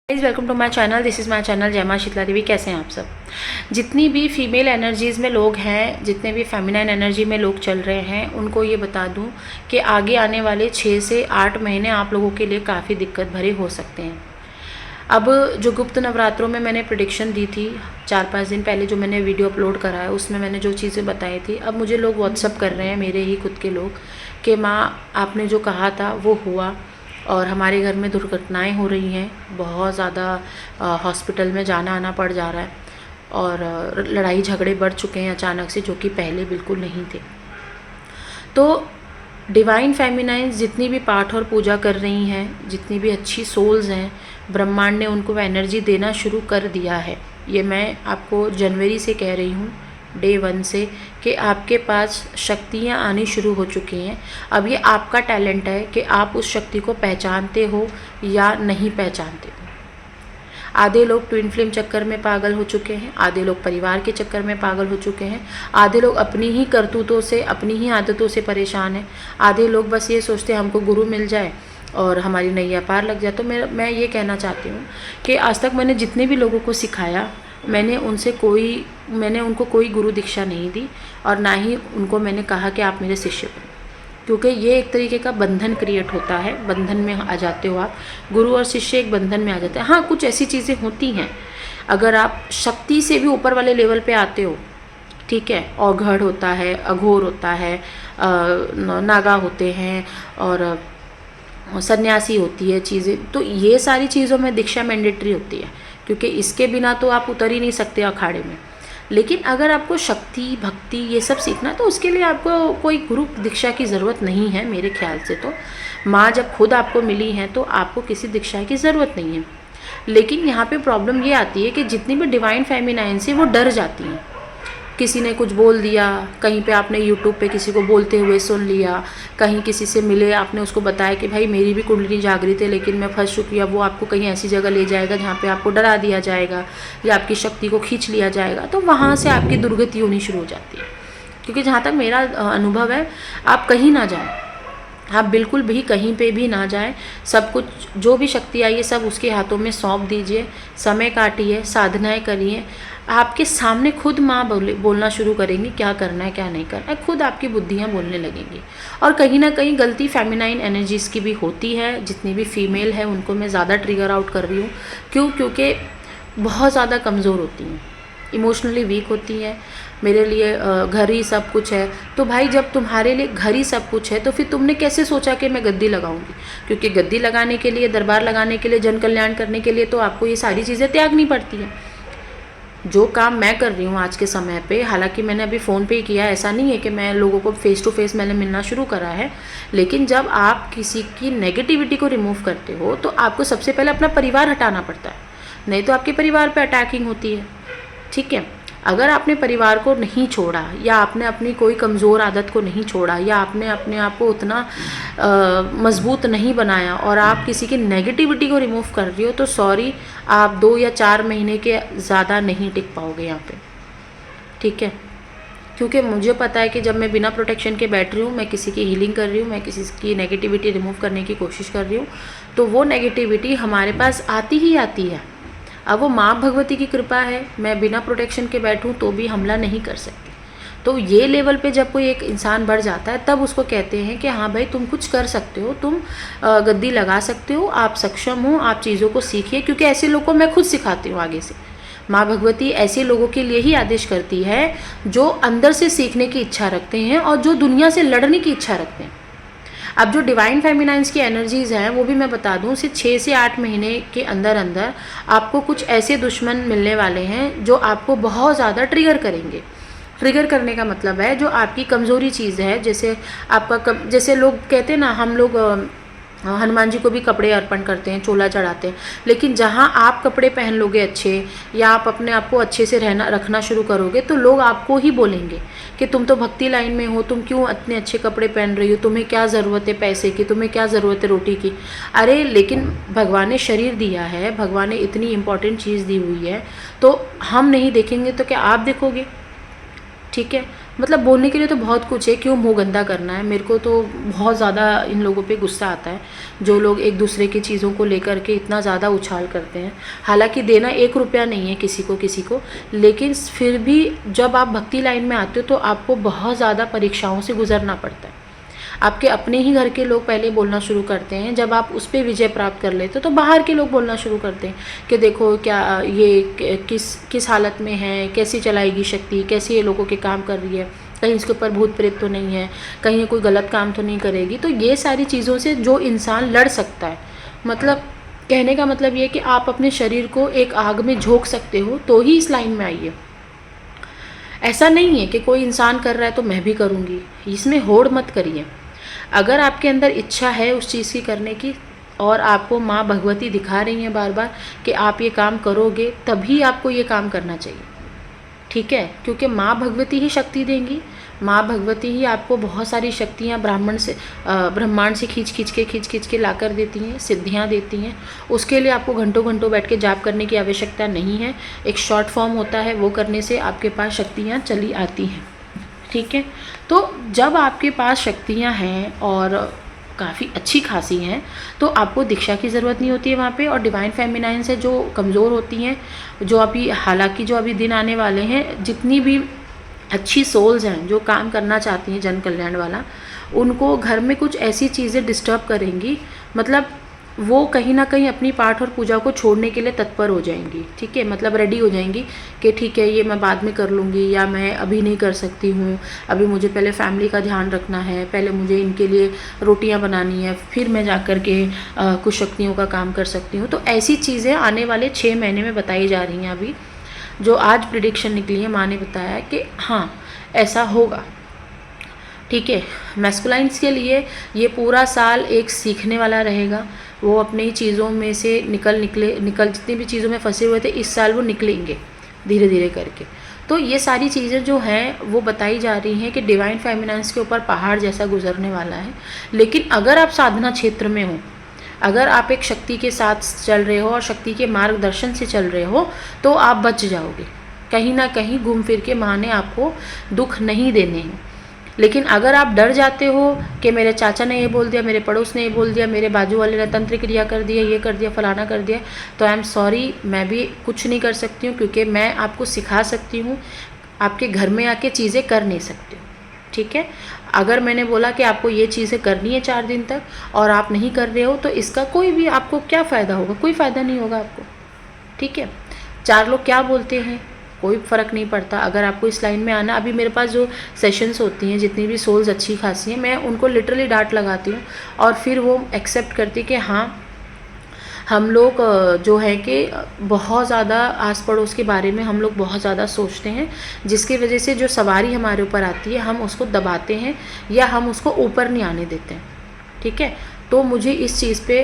Guys welcome to my channel. This is my channel Jai Maa Sheetla देवी। कैसे हैं आप सब? जितनी भी फीमेल एनर्जीज़ में लोग हैं, जितने भी फेमिनाइन एनर्जी में लोग चल रहे हैं, उनको ये बता दूं कि आगे आने वाले 6 से 8 महीने आप लोगों के लिए काफ़ी दिक्कत भरे हो सकते हैं। अब जो गुप्त नवरात्रों में मैंने प्रेडिक्शन दी थी 4-5 दिन पहले, जो मैंने वीडियो अपलोड करा है, उसमें मैंने जो चीज़ें बताई थी, अब मुझे लोग व्हाट्सअप कर रहे हैं, मेरे ही खुद के लोग, कि माँ आपने जो कहा था वो हुआ और हमारे घर में दुर्घटनाएं हो रही हैं, बहुत ज़्यादा हॉस्पिटल में जाना आना पड़ जा रहा है और लड़ाई झगड़े बढ़ चुके हैं अचानक से, जो कि पहले बिल्कुल नहीं थे। तो डिवाइन फेमिनाइन्स जितनी भी पाठ और पूजा कर रही हैं, जितनी भी अच्छी सोल्स हैं, ब्रह्मांड ने उनको एनर्जी देना शुरू कर दिया है। ये मैं आपको जनवरी से कह रही हूँ, डे 1 से, कि आपके पास शक्तियाँ आनी शुरू हो चुकी हैं। अब ये आपका टैलेंट है कि आप उस शक्ति को पहचानते हो या नहीं पहचानते हो। आधे लोग ट्विन फ्लेम चक्कर में पागल हो चुके हैं, आधे लोग परिवार के चक्कर में पागल हो चुके हैं, आधे लोग अपनी ही करतूतों से, अपनी ही आदतों से परेशान हैं, आधे लोग बस ये सोचते हैं हमको गुरु मिल जाए और हमारी नैया पार लग जाए। तो मैं ये कहना चाहती हूँ कि आज तक मैंने जितने भी लोगों को सिखाया, मैंने उनको कोई गुरु दीक्षा नहीं दी और ना ही उनको मैंने कहा कि आप मेरे शिष्य बनो, क्योंकि ये एक तरीके का बंधन क्रिएट होता है। बंधन में आ जाते हो आप, गुरु और शिष्य एक बंधन में आ जाते हैं। हाँ, कुछ ऐसी चीज़ें होती हैं, अगर आप शक्ति से भी ऊपर वाले लेवल पे आते हो, ठीक है, औघड़ होता है, अघोर होता है, नागा होते हैं और सन्यासी होती है चीज़ें, तो ये सारी चीज़ों में दीक्षा मैंडेटरी होती है, क्योंकि इसके बिना तो आप उतर ही नहीं सकते अखाड़े में। लेकिन अगर आपको शक्ति भक्ति ये सब सीखना है तो उसके लिए आपको कोई गुरु दीक्षा की ज़रूरत नहीं है मेरे ख्याल से। तो माँ जब खुद आपको मिली हैं तो आपको किसी दीक्षा की ज़रूरत नहीं है। लेकिन यहाँ पे प्रॉब्लम ये आती है कि जितनी भी डिवाइन फेमिनाइन्स है वो डर जाती हैं। किसी ने कुछ बोल दिया, कहीं पे आपने यूट्यूब पे किसी को बोलते हुए सुन लिया, कहीं किसी से मिले, आपने उसको बताया कि भाई मेरी भी कुंडली जागृत है लेकिन मैं फंस चुकी हूँ, वो आपको कहीं ऐसी जगह ले जाएगा जहाँ पे आपको डरा दिया जाएगा या आपकी शक्ति को खींच लिया जाएगा, तो वहाँ से आपकी दुर्गति होनी शुरू हो जाती है। क्योंकि जहाँ तक मेरा अनुभव है, आप कहीं ना जाएं, आप बिल्कुल भी कहीं पे भी ना जाएं, सब कुछ जो भी शक्ति आई है सब उसके हाथों में सौंप दीजिए, समय काटिए, साधनाएं करिए, आपके सामने खुद माँ बोलना शुरू करेंगी क्या करना है क्या नहीं करना है, खुद आपकी बुद्धियाँ बोलने लगेंगी। और कहीं ना कहीं गलती फेमिनाइन एनर्जीज़ की भी होती है, जितनी भी फीमेल है उनको मैं ज़्यादा ट्रिगर आउट कर रही हूँ। क्योंकि बहुत ज़्यादा कमज़ोर होती हैं, इमोशनली वीक होती हैं। मेरे लिए घर ही सब कुछ है, तो भाई जब तुम्हारे लिए घर ही सब कुछ है तो फिर तुमने कैसे सोचा कि मैं गद्दी लगाऊंगी? क्योंकि गद्दी लगाने के लिए, दरबार लगाने के लिए, जन कल्याण करने के लिए तो आपको ये सारी चीज़ें त्यागनी पड़ती हैं। जो काम मैं कर रही हूँ आज के समय पे, हालांकि मैंने अभी फ़ोन पे ही किया, ऐसा नहीं है कि मैं लोगों को फेस टू फेस मैंने मिलना शुरू करा है, लेकिन जब आप किसी की नेगेटिविटी को रिमूव करते हो तो आपको सबसे पहले अपना परिवार हटाना पड़ता है, नहीं तो आपके परिवार पे अटैकिंग होती है। ठीक है, अगर आपने परिवार को नहीं छोड़ा या आपने अपनी कोई कमज़ोर आदत को नहीं छोड़ा या आपने अपने आप को उतना मजबूत नहीं बनाया और आप किसी की नेगेटिविटी को रिमूव कर रही हो, तो सॉरी, आप 2 या 4 महीने के ज़्यादा नहीं टिक पाओगे यहाँ पे। ठीक है, क्योंकि मुझे पता है कि जब मैं बिना प्रोटेक्शन के बैठ रही हूँ, मैं किसी की हीलिंग कर रही हूँ, मैं किसी की नेगेटिविटी रिमूव करने की कोशिश कर रही हूँ, तो वो नेगेटिविटी हमारे पास आती ही आती है। अब वो माँ भगवती की कृपा है, मैं बिना प्रोटेक्शन के बैठूं तो भी हमला नहीं कर सकती। तो ये लेवल पे जब कोई एक इंसान बढ़ जाता है तब उसको कहते हैं कि हाँ भाई तुम कुछ कर सकते हो, तुम गद्दी लगा सकते हो, आप सक्षम हो, आप चीज़ों को सीखिए। क्योंकि ऐसे लोगों को मैं खुद सिखाती हूँ आगे से। माँ भगवती ऐसे लोगों के लिए ही आदेश करती है जो अंदर से सीखने की इच्छा रखते हैं और जो दुनिया से लड़ने की इच्छा रखते हैं। अब जो डिवाइन फेमिनाइन्स की एनर्जीज़ हैं वो भी मैं बता दूं, सिर्फ 6 से 8 महीने के अंदर अंदर आपको कुछ ऐसे दुश्मन मिलने वाले हैं जो आपको बहुत ज़्यादा ट्रिगर करेंगे। ट्रिगर करने का मतलब है जो आपकी कमज़ोरी चीज़ है, जैसे जैसे लोग कहते हैं ना, हम लोग हनुमान जी को भी कपड़े अर्पण करते हैं, चोला चढ़ाते हैं, लेकिन जहाँ आप कपड़े पहन लोगे अच्छे या आप अपने आप को अच्छे से रखना शुरू करोगे तो लोग आपको ही बोलेंगे कि तुम तो भक्ति लाइन में हो, तुम क्यों इतने अच्छे कपड़े पहन रही हो, तुम्हें क्या ज़रूरत है पैसे की, तुम्हें क्या ज़रूरत है रोटी की। अरे लेकिन भगवान ने शरीर दिया है, भगवान ने इतनी इम्पॉर्टेंट चीज़ दी हुई है, तो हम नहीं देखेंगे तो क्या आप देखोगे? ठीक है, मतलब बोलने के लिए तो बहुत कुछ है, क्यों मुंह गंदा करना है। मेरे को तो बहुत ज़्यादा इन लोगों पे गुस्सा आता है जो लोग एक दूसरे की चीज़ों को लेकर के इतना ज़्यादा उछाल करते हैं। हालांकि देना 1 रुपया नहीं है किसी को, लेकिन फिर भी जब आप भक्ति लाइन में आते हो तो आपको बहुत ज़्यादा परीक्षाओं से गुजरना पड़ता है। आपके अपने ही घर के लोग पहले बोलना शुरू करते हैं, जब आप उस पर विजय प्राप्त कर लेते हो तो बाहर के लोग बोलना शुरू करते हैं कि देखो क्या ये किस हालत में है, कैसी चलाएगी शक्ति, कैसे ये लोगों के काम कर रही है, कहीं इसके ऊपर भूत प्रेत तो नहीं है, कहीं ये कोई गलत काम तो नहीं करेगी। तो ये सारी चीज़ों से जो इंसान लड़ सकता है, मतलब कहने का मतलब ये कि आप अपने शरीर को एक आग में झोंक सकते हो तो ही इस लाइन में आइए। ऐसा नहीं है कि कोई इंसान कर रहा है तो मैं भी करूँगी, इसमें होड़ मत करिए। अगर आपके अंदर इच्छा है उस चीज़ की करने की और आपको माँ भगवती दिखा रही हैं बार बार कि आप ये काम करोगे, तभी आपको ये काम करना चाहिए, ठीक है। क्योंकि माँ भगवती ही शक्ति देंगी, माँ भगवती ही आपको बहुत सारी शक्तियाँ ब्रह्मांड से खींच के ला कर देती हैं, सिद्धियाँ देती हैं। उसके लिए आपको घंटों घंटों बैठ के जाप करने की आवश्यकता नहीं है। एक शॉर्ट फॉर्म होता है, वो करने से आपके पास शक्तियाँ चली आती हैं, ठीक है। तो जब आपके पास शक्तियाँ हैं और काफ़ी अच्छी खासी हैं तो आपको दीक्षा की ज़रूरत नहीं होती है वहाँ पे। और डिवाइन फेमिनाइन से जो कमज़ोर होती हैं, जो अभी हालांकि जो अभी दिन आने वाले हैं, जितनी भी अच्छी सोल्स हैं जो काम करना चाहती हैं जन कल्याण वाला, उनको घर में कुछ ऐसी चीज़ें डिस्टर्ब करेंगी, मतलब वो कहीं ना कहीं अपनी पाठ और पूजा को छोड़ने के लिए तत्पर हो जाएंगी, ठीक है। मतलब रेडी हो जाएंगी कि ठीक है ये मैं बाद में कर लूँगी, या मैं अभी नहीं कर सकती हूँ, अभी मुझे पहले फैमिली का ध्यान रखना है, पहले मुझे इनके लिए रोटियां बनानी है, फिर मैं जा कर के कुछ शक्तियों का काम कर सकती हूँ। तो ऐसी चीज़ें आने वाले 6 महीने में बताई जा रही हैं। अभी जो आज प्रिडिक्शन निकली है, माँ ने बताया कि हाँ ऐसा होगा, ठीक है। मैस्कुलाइंस के लिए ये पूरा साल एक सीखने वाला रहेगा। वो अपनी चीज़ों में से निकल जितनी भी चीज़ों में फंसे हुए थे, इस साल वो निकलेंगे धीरे धीरे करके। तो ये सारी चीज़ें जो हैं वो बताई जा रही हैं कि डिवाइन फेमिनाइन्स के ऊपर पहाड़ जैसा गुजरने वाला है। लेकिन अगर आप साधना क्षेत्र में हो, अगर आप एक शक्ति के साथ चल रहे हो और शक्ति के मार्गदर्शन से चल रहे हो, तो आप बच जाओगे। कहीं ना कहीं घूम फिर के माँ ने आपको दुख नहीं देने हैं। लेकिन अगर आप डर जाते हो कि मेरे चाचा ने ये बोल दिया, मेरे पड़ोस ने ये बोल दिया, मेरे बाजू वाले ने तंत्र क्रिया कर दिया, ये कर दिया, फलाना कर दिया, तो आई एम सॉरी, मैं भी कुछ नहीं कर सकती हूँ। क्योंकि मैं आपको सिखा सकती हूँ, आपके घर में आके चीज़ें कर नहीं सकती हूँ, ठीक है। अगर मैंने बोला कि आपको ये चीज़ें करनी है 4 दिन तक और आप नहीं कर रहे हो, तो इसका कोई भी आपको क्या फ़ायदा होगा? कोई फ़ायदा नहीं होगा आपको, ठीक है। 4 लोग क्या बोलते हैं कोई फ़र्क नहीं पड़ता। अगर आपको इस लाइन में आना, अभी मेरे पास जो सेशंस होती हैं, जितनी भी सोल्स अच्छी खासी हैं, मैं उनको लिटरली डांट लगाती हूँ और फिर वो एक्सेप्ट करती कि हाँ हम लोग जो है कि बहुत ज़्यादा आस पड़ोस के बारे में हम लोग बहुत ज़्यादा सोचते हैं, जिसकी वजह से जो सवारी हमारे ऊपर आती है हम उसको दबाते हैं या हम उसको ऊपर नहीं आने देते हैं, ठीक है। तो मुझे इस चीज़ पे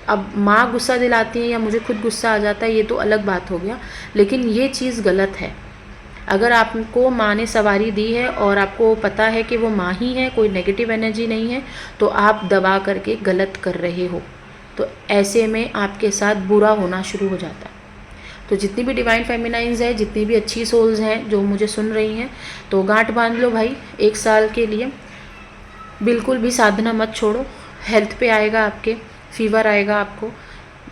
अब माँ गुस्सा दिलाती है या मुझे खुद गुस्सा आ जाता है, ये तो अलग बात हो गया, लेकिन ये चीज़ गलत है। अगर आपको माँ ने सवारी दी है और आपको पता है कि वो माँ ही है, कोई नेगेटिव एनर्जी नहीं है, तो आप दबा करके गलत कर रहे हो, तो ऐसे में आपके साथ बुरा होना शुरू हो जाता है। तो जितनी भी डिवाइन फेमिनाइन्स है, जितनी भी अच्छी सोल्स हैं जो मुझे सुन रही हैं, तो गांठ बांध लो भाई 1 साल के लिए, बिल्कुल भी साधना मत छोड़ो। हेल्थ पे आएगा, आपके फीवर आएगा, आपको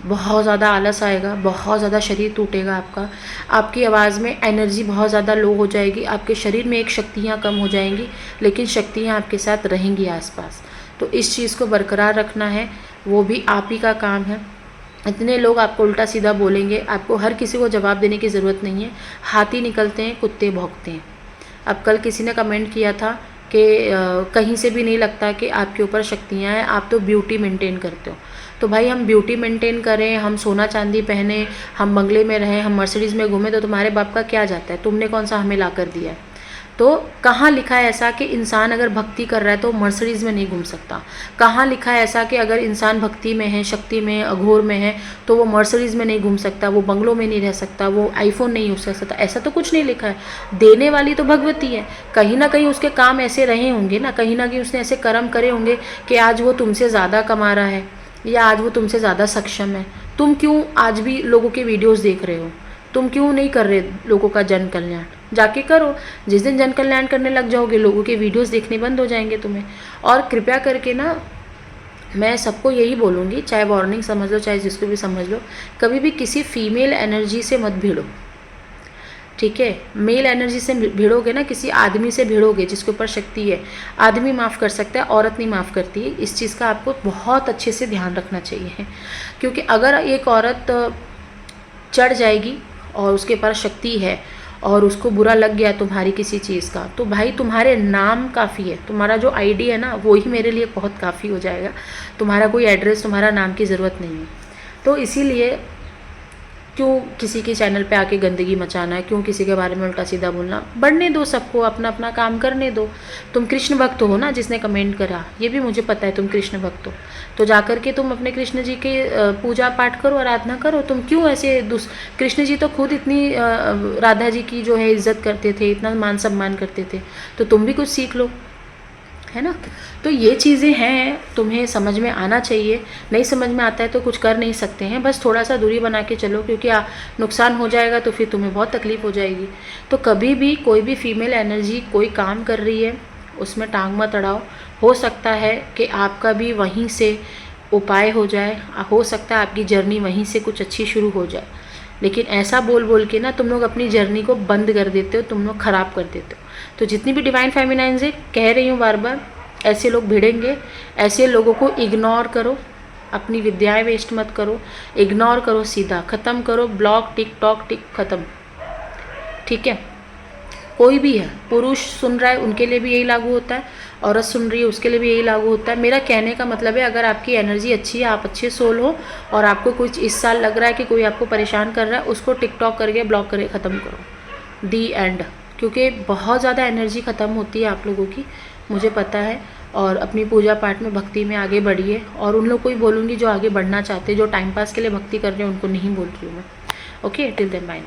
बहुत ज़्यादा आलस आएगा, बहुत ज़्यादा शरीर टूटेगा आपका, आपकी आवाज़ में एनर्जी बहुत ज़्यादा लो हो जाएगी, आपके शरीर में एक शक्तियाँ कम हो जाएंगी, लेकिन शक्तियाँ आपके साथ रहेंगी आसपास। तो इस चीज़ को बरकरार रखना है, वो भी आप ही का काम है। इतने लोग आपको उल्टा सीधा बोलेंगे, आपको हर किसी को जवाब देने की ज़रूरत नहीं है। हाथी निकलते हैं, कुत्ते भौंकते हैं। अब कल किसी ने कमेंट किया था कि कहीं से भी नहीं लगता कि आपके ऊपर शक्तियाँ हैं, आप तो ब्यूटी मेंटेन करते हो। तो भाई हम ब्यूटी मेंटेन करें, हम सोना चांदी पहने, हम बंगले में रहें, हम मर्सिडीज़ में घूमें, तो तुम्हारे बाप का क्या जाता है? तुमने कौन सा हमें ला कर दिया है? तो कहाँ लिखा है ऐसा कि इंसान अगर भक्ति कर रहा है तो मर्सिडीज़ में नहीं घूम सकता? कहाँ लिखा है ऐसा कि अगर इंसान भक्ति में है, शक्ति में, अघोर में है, तो वो मर्सिडीज़ में नहीं घूम सकता, वो बंगलों में नहीं रह सकता, वो आईफोन नहीं यूज़ कर सकता? ऐसा तो कुछ नहीं लिखा है। देने वाली तो भगवती है। कहीं ना कहीं उसके काम ऐसे रहे होंगे ना, कहीं ना कहीं उसने ऐसे कर्म करे होंगे कि आज वो तुमसे ज़्यादा कमा रहा है या आज वो तुमसे ज़्यादा सक्षम है। तुम क्यों आज भी लोगों के वीडियोज़ देख रहे हो? तुम क्यों नहीं कर रहे लोगों का जन कल्याण? जाके करो। जिस दिन जन कल्याण करने लग जाओगे, लोगों के वीडियोस देखने बंद हो जाएंगे तुम्हें। और कृपया करके ना, मैं सबको यही बोलूँगी, चाहे वार्निंग समझ लो चाहे जिसको भी समझ लो, कभी भी किसी फीमेल एनर्जी से मत भिड़ो, ठीक है? मेल एनर्जी से भिड़ोगे ना, किसी आदमी से भिड़ोगे जिसके ऊपर शक्ति है, आदमी माफ़ कर सकता है, औरत नहीं माफ़ करती है। इस चीज़ का आपको बहुत अच्छे से ध्यान रखना चाहिए, क्योंकि अगर एक औरत चढ़ जाएगी और उसके पास शक्ति है और उसको बुरा लग गया तुम्हारी किसी चीज़ का, तो भाई तुम्हारे नाम काफ़ी है, तुम्हारा जो आईडी है ना वो ही मेरे लिए बहुत काफ़ी हो जाएगा। तुम्हारा कोई एड्रेस, तुम्हारा नाम की ज़रूरत नहीं है। तो इसीलिए क्यों किसी के चैनल पे आके गंदगी मचाना है, क्यों किसी के बारे में उल्टा सीधा बोलना? बढ़ने दो सबको, अपना अपना काम करने दो। तुम कृष्ण भक्त हो ना, जिसने कमेंट करा, ये भी मुझे पता है तुम कृष्ण भक्त हो, तो जाकर के तुम अपने कृष्ण जी के पूजा पाठ करो, आराधना करो। तुम क्यों ऐसे कृष्ण जी तो खुद इतनी राधा जी की जो है इज्जत करते थे, इतना मान सम्मान करते थे, तो तुम भी कुछ सीख लो, है ना? तो ये चीज़ें हैं, तुम्हें समझ में आना चाहिए। नहीं समझ में आता है तो कुछ कर नहीं सकते हैं, बस थोड़ा सा दूरी बना के चलो, क्योंकि नुकसान हो जाएगा तो फिर तुम्हें बहुत तकलीफ हो जाएगी। तो कभी भी कोई भी फीमेल एनर्जी कोई काम कर रही है उसमें टांग मत अड़ाओ। हो सकता है कि आपका भी वहीं से उपाय हो जाए, हो सकता है आपकी जर्नी वहीं से कुछ अच्छी शुरू हो जाए, लेकिन ऐसा बोल बोल के ना तुम लोग अपनी जर्नी को बंद कर देते हो, तुम लोग ख़राब कर देते हो। तो जितनी भी डिवाइन फेमिनाइन्स है, कह रही हूँ बार बार, ऐसे लोग भिड़ेंगे, ऐसे लोगों को इग्नोर करो, अपनी विद्याएं वेस्ट मत करो, इग्नोर करो, सीधा ख़त्म करो, ब्लॉक, टिकटॉक, ख़त्म, ठीक है? कोई भी है, पुरुष सुन रहा है उनके लिए भी यही लागू होता है, औरत सुन रही है उसके लिए भी यही लागू होता है। मेरा कहने का मतलब है, अगर आपकी एनर्जी अच्छी है, आप अच्छे सोल हो और आपको कुछ इस साल लग रहा है कि कोई आपको परेशान कर रहा है, उसको टिकटॉक करके ब्लॉक करके ख़त्म करो, दी एंड। क्योंकि बहुत ज़्यादा एनर्जी ख़त्म होती है आप लोगों की, मुझे पता है। और अपनी पूजा पाठ में, भक्ति में आगे बढ़िए। और उन लोग को ही बोलूँगी जो आगे बढ़ना चाहते हैं, जो टाइम पास के लिए भक्ति कर रहे हैं, उनको नहीं बोल रही हूँ मैं। Okay, till then bye.